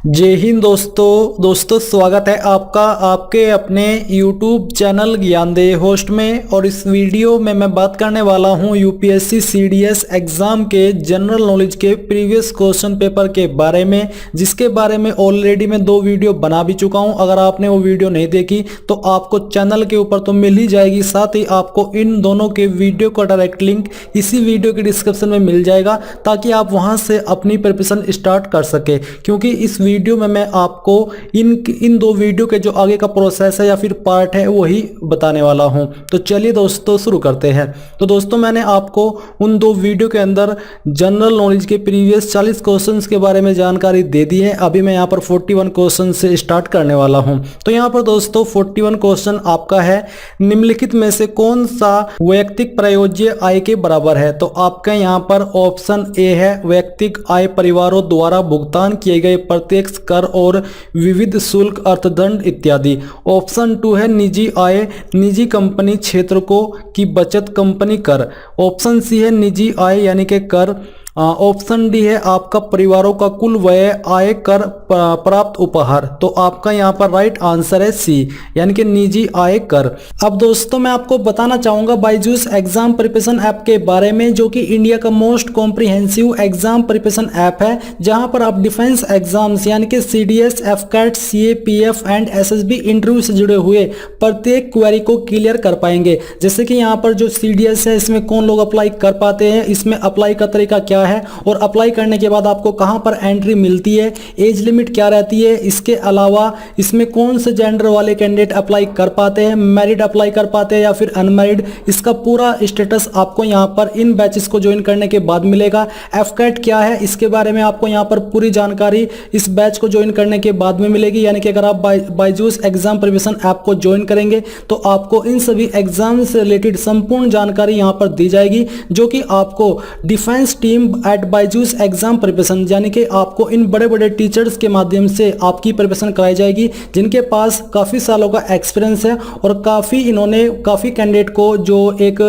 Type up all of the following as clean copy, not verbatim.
जय हिंद दोस्तों स्वागत है आपका आपके अपने YouTube चैनल ज्ञानदेह होस्ट में। और इस वीडियो में मैं बात करने वाला हूं यूपीएससी सीडीएस एग्जाम के जनरल नॉलेज के प्रीवियस क्वेश्चन पेपर के बारे में, जिसके बारे में ऑलरेडी मैं 2 वीडियो बना भी चुका हूं। अगर आपने वो वीडियो नहीं देखी तो आपको चैनल के ऊपर तो मिल ही जाएगी, साथ ही आपको इन दोनों के वीडियो का डायरेक्ट लिंक इसी वीडियो के डिस्क्रिप्शन में मिल जाएगा, ताकि आप वहां से अपनी प्रिपरेशन स्टार्ट कर सके। क्योंकि इस वीडियो में मैं आपको इन 2 वीडियो के जो आगे का प्रोसेस है या फिर पार्ट है वही बताने वाला हूं। तो चलिए दोस्तों शुरू करते हैं। तो दोस्तों मैंने आपको उन 2 वीडियो के अंदर जनरल नॉलेज के प्रीवियस 40 क्वेश्चंस के बारे में जानकारी दे दी है। अभी मैं यहां पर 41 क्वेश्चन से स्टार्ट करने वाला हूं। तो यहां पर दोस्तों 41 क्वेश्चन आपका है, निम्नलिखित में से कौन सा वैयक्तिक प्रयोज्य आय के बराबर है। तो आपका यहां पर ऑप्शन ए है वैयक्तिक आय परिवारों द्वारा भुगतान किए गए प्रत्यक्ष कर और विविध शुल्क अर्थदंड इत्यादि। ऑप्शन 2 है निजी आय निजी कंपनी क्षेत्र को की बचत कंपनी कर। ऑप्शन सी है निजी आय यानी कि कर। ऑप्शन डी है आपका परिवारों का कुल व्यय आय कर प्राप्त उपहार। तो आपका यहाँ पर राइट आंसर है सी यानी कि निजी आय कर। अब दोस्तों मैं आपको बताना चाहूंगा बायजूस एग्जाम प्रिपरेशन ऐप के बारे में, जो कि इंडिया का most comprehensive exam preparation app है, जहां पर आप डिफेंस एग्जाम्स यानी कि CDS, AFCAT, CAPF and SSB interview से जुड़े हुए प्रत्येक क्वेरी को क्लियर कर पाएंगे। जैसे कि यहाँ पर जो सीडीएस है इसमें कौन लोग अप्लाई कर पाते हैं, इसमें अप्लाई का तरीका क्या है और अप्लाई करने के बाद आपको कहां पर एंट्री मिलती है, एज लिमिट क्या रहती है, इसके अलावा इसमें कौन से जेंडर वाले कैंडिडेट अप्लाई कर पाते हैं, मैरिड अप्लाई कर पाते हैं या फिर अनमैरिड, इसका पूरा स्टेटस आपको यहां पर इन बैचेस को ज्वाइन करने के बाद मिलेगा। एफकैट क्या है इसके बारे में आपको यहां पर पूरी जानकारी इस बैच को ज्वाइन करने के बाद में मिलेगी। यानी कि अगर आप बायजूस एग्जाम प्रिपरेशन ऐप को ज्वाइन करेंगे तो आपको इन सभी एग्जाम से रिलेटेड संपूर्ण जानकारी यहां पर दी जाएगी, जो कि आपको defence team at Byju's exam preparation यानी कि आपको इन बड़े बड़े टीचर्स के माध्यम से आपकी प्रिपरेशन कराई जाएगी, जिनके पास काफ़ी सालों का एक्सपीरियंस है और काफ़ी कैंडिडेट को जो एक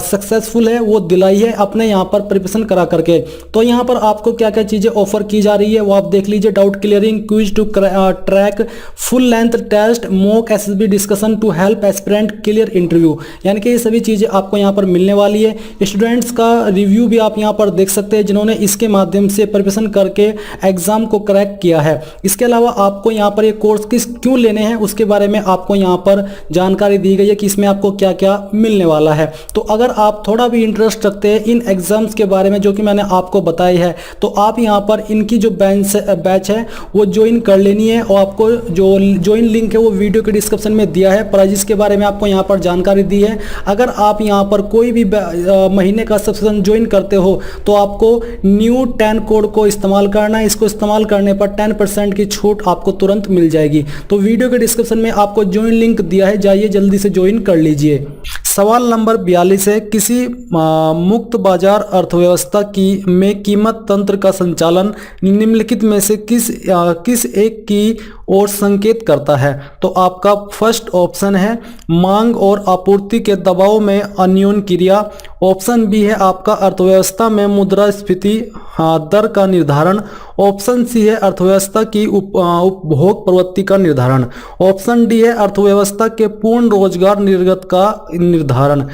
सक्सेसफुल है वो दिलाई है अपने यहाँ पर प्रिपरेशन करा करके। तो यहाँ पर आपको क्या क्या चीज़ें ऑफर की जा रही है वो आप देख लीजिए। Doubt clearing, quiz to track, full length test, mock SSB discussion to help aspirant clear interview, यानी कि ये सभी चीज़ें आपको यहाँ पर मिलने वाली है। स्टूडेंट्स का रिव्यू भी आप यहाँ पर देख सकते हैं जिन्होंने इसके माध्यम से प्रिपरेशन करके एग्जाम को क्रैक किया है। इसके अलावा आपको यहाँ पर ये कोर्स क्यों लेने हैं उसके बारे में आपको यहाँ पर जानकारी दी गई है कि इसमें आपको क्या क्या मिलने वाला है। तो अगर आप थोड़ा भी इंटरेस्ट रखते हैं इन एग्जाम्स के बारे में जो कि मैंने आपको बताई है, तो आप यहाँ पर इनकी जो बैच है वो ज्वाइन कर लेनी है। और आपको जो ज्वाइन लिंक है वो वीडियो के डिस्क्रिप्शन में दिया है। प्राइजेस के बारे में आपको यहाँ पर जानकारी दी है। अगर आप यहाँ पर कोई भी महीने का सब्सक्रिप्शन ज्वाइन करते हो तो आपको न्यू 10 कोड को इस्तेमाल करना है। इसको इस्तेमाल करने पर 10% की छूट आपको तुरंत मिल जाएगी। तो वीडियो के डिस्क्रिप्शन में आपको ज्वाइन लिंक दिया है, जाइए जल्दी से ज्वाइन कर लीजिए। सवाल नंबर 42 है, किसी मुक्त बाजार अर्थव्यवस्था में कीमत तंत्र का संचालन निम्नलिखित में से किस एक की ओर संकेत करता है। तो आपका फर्स्ट ऑप्शन है मांग और आपूर्ति के दबाव में अन्योन्य क्रिया। ऑप्शन बी है आपका अर्थव्यवस्था में मुद्रास्फीति दर का निर्धारण। ऑप्शन सी है अर्थव्यवस्था की उपभोग प्रवृत्ति का निर्धारण। ऑप्शन डी है अर्थव्यवस्था के पूर्ण रोजगार निर्गत का निर्धारण।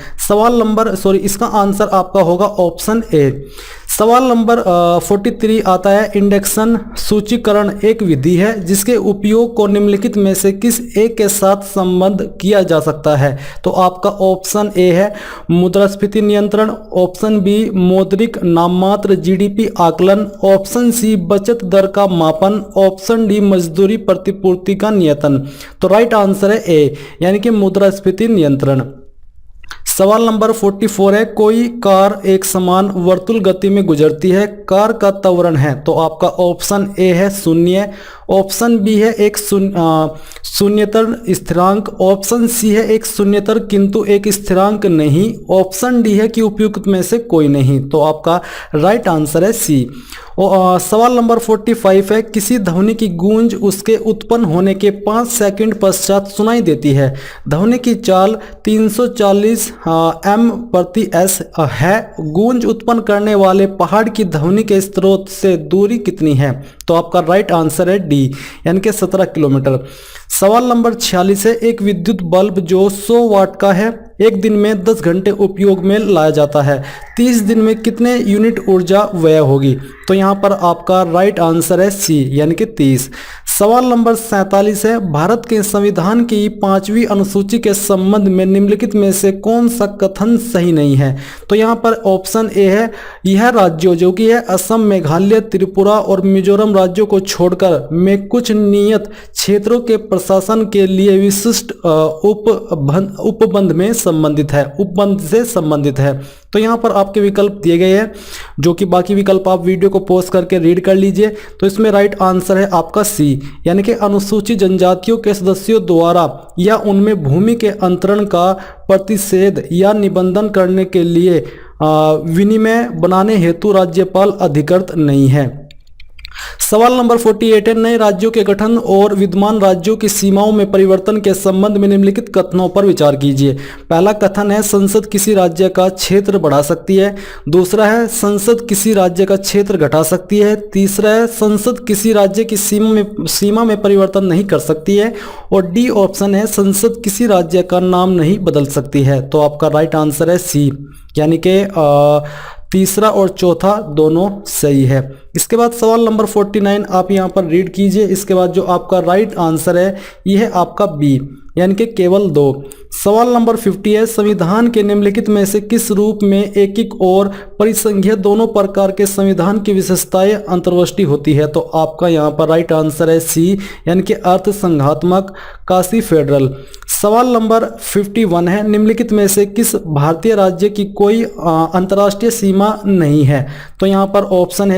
इसका आंसर आपका होगा ऑप्शन ए। सवाल नंबर 43 आता है, इंडेक्सन सूचीकरण एक विधि है जिसके उपयोग को निम्नलिखित में से किस एक के साथ संबद्ध किया जा सकता है। तो आपका ऑप्शन ए है मुद्रास्फीति नियंत्रण। ऑप्शन बी मौद्रिक नाममात्र जीडीपी आकलन। ऑप्शन सी बचत दर का मापन। ऑप्शन डी मजदूरी प्रतिपूर्ति का नियंत्रण। तो राइट आंसर है ए यानी कि मुद्रास्फीति नियंत्रण। सवाल नंबर 44 है, कोई कार एक समान वर्तुल गति में गुजरती है, कार का त्वरण है। तो आपका ऑप्शन ए है 0। ऑप्शन बी है एक शून्यतर स्थिरांक। ऑप्शन सी है एक शून्यतर किंतु एक स्थिरांक नहीं। ऑप्शन डी है कि उपयुक्त में से कोई नहीं। तो आपका राइट आंसर है सी। सवाल नंबर 45 है, किसी ध्वनि की गूंज उसके उत्पन्न होने के 5 सेकंड पश्चात सुनाई देती है। ध्वनि की चाल 340 एम प्रति एस है। गूंज उत्पन्न करने वाले पहाड़ की ध्वनि के स्रोत से दूरी कितनी है? तो आपका राइट आंसर है डी, यानी कि 17 किलोमीटर। सवाल नंबर 46 है, एक विद्युत बल्ब जो 100 वाट का है, एक दिन में 10 घंटे उपयोग में लाया जाता है, 30 दिन में कितने यूनिट ऊर्जा व्यय होगी? तो यहाँ पर आपका राइट आंसर है सी, यानी कि 30। सवाल नंबर 47 है, भारत के संविधान की 5वीं अनुसूची के संबंध में निम्नलिखित में से कौन सा कथन सही नहीं है? तो यहाँ पर ऑप्शन ए है, यह राज्यों जो कि है असम, मेघालय, त्रिपुरा और मिजोरम राज्यों को छोड़कर में कुछ नियत क्षेत्रों के प्रशासन के लिए विशिष्ट उपबंध में संबंधित है, उपबंध से संबंधित है। तो यहाँ पर आपके विकल्प दिए गए हैं, जो कि बाकी विकल्प आप वीडियो को पॉज करके रीड कर लीजिए। तो इसमें राइट आंसर है आपका सी, यानी कि अनुसूचित जनजातियों के सदस्यों द्वारा या उनमें भूमि के अंतरण का प्रतिषेध या निबंधन करने के लिए विनिमय बनाने हेतु राज्यपाल अधिकृत नहीं है। सवाल नंबर 48 है, नए राज्यों के गठन और विद्यमान राज्यों की सीमाओं में परिवर्तन के संबंध में निम्नलिखित कथनों पर विचार कीजिए। पहला कथन है, संसद किसी राज्य का क्षेत्र बढ़ा सकती है। दूसरा है, संसद किसी राज्य का क्षेत्र घटा सकती है। तीसरा है, संसद किसी राज्य की सीमा में परिवर्तन नहीं कर सकती है। और डी ऑप्शन है, संसद किसी राज्य का नाम नहीं बदल सकती है। तो आपका राइट आंसर है सी, यानी कि तीसरा और चौथा दोनों सही है। इसके बाद सवाल नंबर 49 आप यहाँ पर रीड कीजिए। इसके बाद जो आपका राइट आंसर है यह है आपका बी, यानी कि केवल 2। सवाल नंबर 50 है, संविधान के निम्नलिखित में से किस रूप में एकीक और परिसंघीय दोनों प्रकार के संविधान की विशेषताएं अंतर्वष्टि होती है? तो आपका यहाँ पर राइट आंसर है सी, यानी कि अर्थ संघात्मक काशी फेडरल। सवाल नंबर 51 है, निम्नलिखित में से किस भारतीय राज्य की कोई अंतर्राष्ट्रीय सीमा नहीं है? तो यहाँ पर ऑप्शन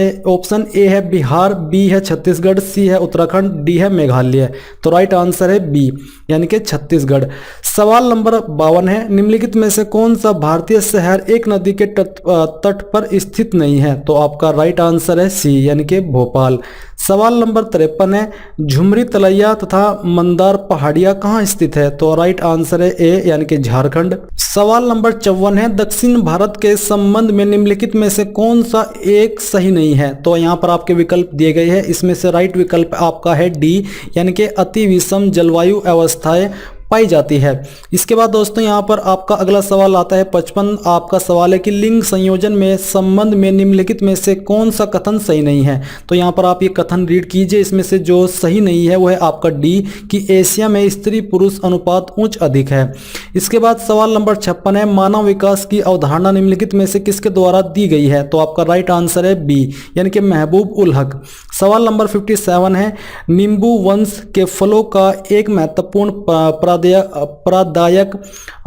ए है बिहार, बी है छत्तीसगढ़, सी है उत्तराखंड, डी है मेघालय। तो राइट आंसर है बी, यानी कि छत्तीसगढ़। सवाल नंबर 52 है, निम्नलिखित में से कौन सा भारतीय शहर एक नदी के तट पर स्थित नहीं है? तो आपका राइट आंसर है सी, यानी कि भोपाल। सवाल नंबर 53 है, झुमरी तलैया तथा मंदार पहाड़ियां कहाँ स्थित है? तो राइट आंसर है ए, यानी कि झारखंड। सवाल नंबर 54 है, दक्षिण भारत के संबंध में निम्नलिखित में से कौन सा एक सही नहीं है? तो यहाँ पर आपके विकल्प दिए गए हैं, इसमें से राइट विकल्प आपका है डी, यानी कि अति विषम जलवायु अवस्थाएं पाई जाती है। इसके बाद दोस्तों यहाँ पर आपका अगला सवाल आता है 55। आपका सवाल है कि लिंग संयोजन में संबंध में निम्नलिखित में से कौन सा कथन सही नहीं है? तो यहाँ पर आप ये कथन रीड कीजिए। इसमें से जो सही नहीं है वो है आपका डी, कि एशिया में स्त्री पुरुष अनुपात उच्च अधिक है। इसके बाद सवाल नंबर 56 है, मानव विकास की अवधारणा निम्नलिखित में से किसके द्वारा दी गई है? तो आपका राइट आंसर है बी, यानी कि महबूब उल हक। सवाल नंबर 57 है, नींबू वंश के फलों का एक महत्वपूर्ण प्रादायक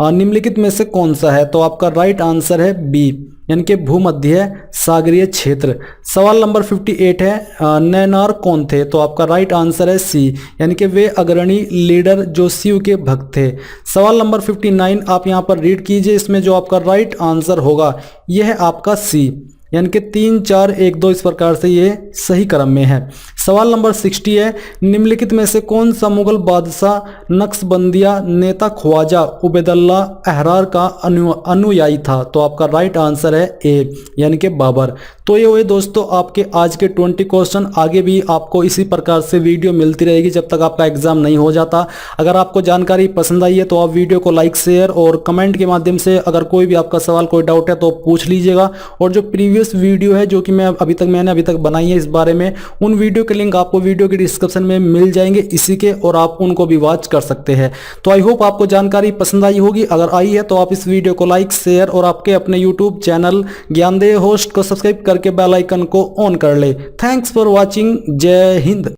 निम्नलिखित में से कौन सा है? तो आपका राइट आंसर है बी, यानी कि भूमध्य सागरीय क्षेत्र। सवाल नंबर 58 है, नैनार कौन थे? तो आपका राइट आंसर है सी, यानी कि वे अग्रणी लीडर जो शिव के भक्त थे। सवाल नंबर 59 आप यहां पर रीड कीजिए। इसमें जो आपका राइट आंसर होगा यह है आपका सी, यानी कि 3, 4, 1, 2 इस प्रकार से ये सही क्रम में है। सवाल नंबर 60 है, निम्नलिखित में से कौन सा मुगल बादशाह नक्शबंदिया नेता ख्वाजा उबैदुल्ला अहरार का अनुयायी था? तो आपका राइट आंसर है ए, यानी कि बाबर। तो ये हुए दोस्तों आपके आज के 20 क्वेश्चन। आगे भी आपको इसी प्रकार से वीडियो मिलती रहेगी जब तक आपका एग्जाम नहीं हो जाता। अगर आपको जानकारी पसंद आई है तो आप वीडियो को लाइक, शेयर और कमेंट के माध्यम से अगर कोई भी आपका सवाल, कोई डाउट है तो पूछ लीजिएगा। और जो प्रीवियस वीडियो है जो कि मैंने अभी तक बनाई है इस बारे में, उन वीडियो के लिंक आपको वीडियो के डिस्क्रिप्शन में मिल जाएंगे इसी के, और आप उनको भी वॉच कर सकते हैं। तो आई होप आपको जानकारी पसंद आई होगी। अगर आई है तो आप इस वीडियो को लाइक, शेयर और आपके अपने यूट्यूब चैनल ज्ञानदेव होस्ट को सब्सक्राइब करके बेल आइकन को ऑन कर ले। Thanks for watching. जय हिंद।